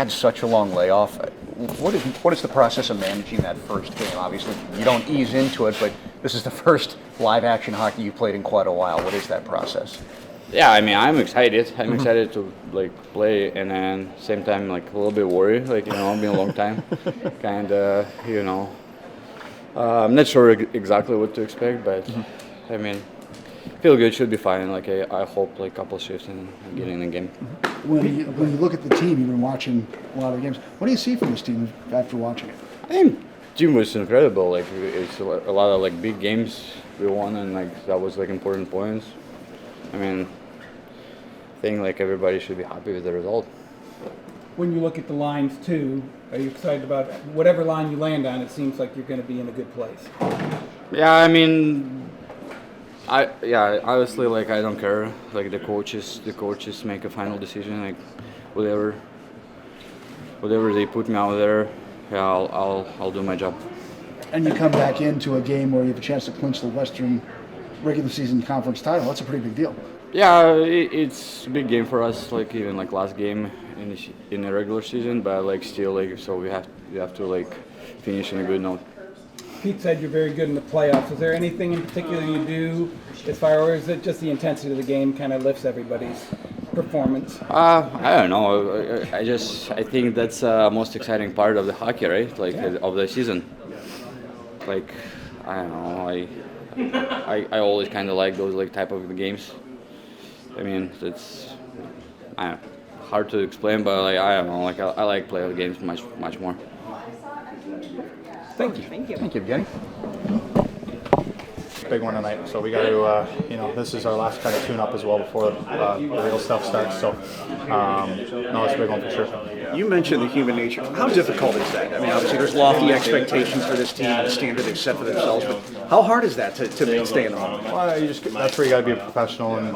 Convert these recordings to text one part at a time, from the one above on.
had such a long layoff. What is the process of managing that first game? Obviously, you don't ease into it, but this is the first live action hockey you played in quite a while. What is that process? Yeah, I mean, I'm excited. I'm excited to play, and then same time a little bit worried. It's been a long time, kind of I'm not sure exactly what to expect, but I mean, feel good, should be fine. I hope couple shifts and getting in the game. When you look at the team, you've been watching a lot of the games. What do you see from this team after watching it? I think team was incredible. It's a lot of big games we won, and that was important points. I mean, I think everybody should be happy with the result. When you look at the lines too, are you excited about whatever line you land on? It seems like you're going to be in a good place. Yeah, I mean, honestly, I don't care. The coaches make a final decision. Whatever they put me out there, yeah, I'll do my job. And you come back into a game where you have a chance to clinch the Western regular season conference title. That's a pretty big deal. Yeah, it's a big game for us. Even last game in the regular season, but still, so we have to finish on a good note. Pete said you're very good in the playoffs. Is there anything in particular you do as far, or is it just the intensity of the game kind of lifts everybody's performance? I don't know. I think that's the most exciting part of the hockey, right? Of the season. I don't know. I always kind of like those type of games. I mean, it's hard to explain, but I don't know. I like playoff games much more. Thank you. Thank you, Evgeny. Big one tonight, so we got to, this is our last kind of tune-up as well before the real stuff starts. So, no, it's a big one for sure. You mentioned the human nature. How difficult is that? I mean, obviously there's lofty expectations for this team, the standard they've set for themselves, but how hard is that to stay in the moment? Well, that's where you got to be a professional, and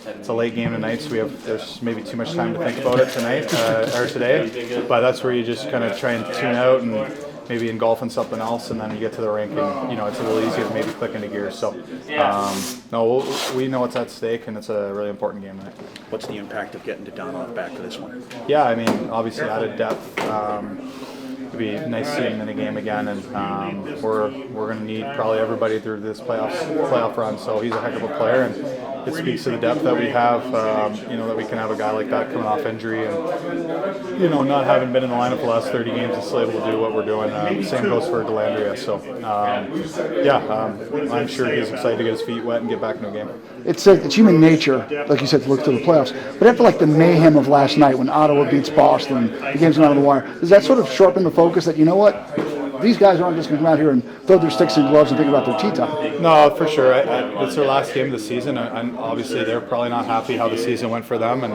it's a late game tonight, so there's maybe too much time to think about it tonight or today. But that's where you just kind of try and tune out and maybe engulf in something else, and then you get to the rink, and it's a little easier to maybe click into gear. So, no, we know what's at stake, and it's a really important game tonight. What's the impact of getting Dadonov back to this one? Yeah, I mean, obviously added depth. It'd be nice seeing him in the game again, and we're going to need probably everybody through this playoff run. So he's a heck of a player, and it speaks to the depth that we have. That we can have a guy like that coming off injury, and not having been in the lineup the last 30 games, is still able to do what we're doing. Same goes for Delandria. So I'm sure he's excited to get his feet wet and get back in the game. It's human nature, like you said, to look to the playoffs. But after the mayhem of last night when Ottawa beats Boston, the game's not on the wire, does that sort of sharpen the focus that, these guys aren't just going to come out here and throw their sticks and gloves and think about their tea time? No, for sure. It's their last game of the season, and obviously they're probably not happy how the season went for them. And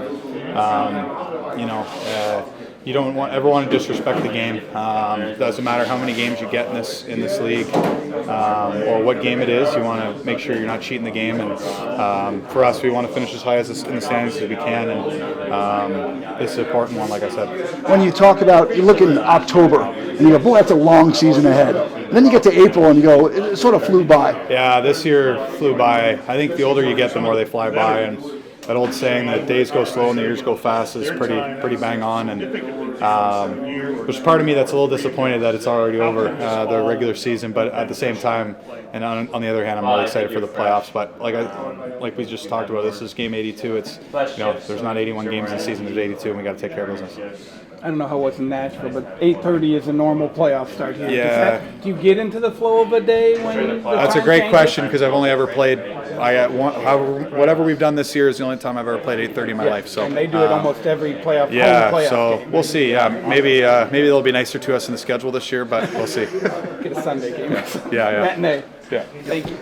you don't ever want to disrespect the game. Doesn't matter how many games you get in this league or what game it is. You want to make sure you're not cheating the game. And for us, we want to finish as high in the standings as we can. And it's an important one, like I said. When you talk about, you look in October and you go, boy, that's a long season ahead. And then you get to April and you go, it sort of flew by. Yeah, this year flew by. I think the older you get, the more they fly by. And that old saying that days go slow and the years go fast is pretty bang on. And there's part of me that's a little disappointed that it's already over the regular season, but at the same time, and on the other hand, I'm really excited for the playoffs. But like we just talked about, this is game 82. It's there's not 81 games in the season, there's 82, and we got to take care of business. I don't know how it was in Nashville, but 8:30 is a normal playoff start here. Yeah. Do you get into the flow of a day when? That's a great question, because I've only ever played. Whatever we've done this year is the only time I've ever played 8:30 in my life. So and they do it almost every playoff. Yeah, home playoff so game. We'll see. Yeah, maybe they'll be nicer to us in the schedule this year, but we'll see. Get a Sunday game. Yeah. Matinee. Yeah. Thank you.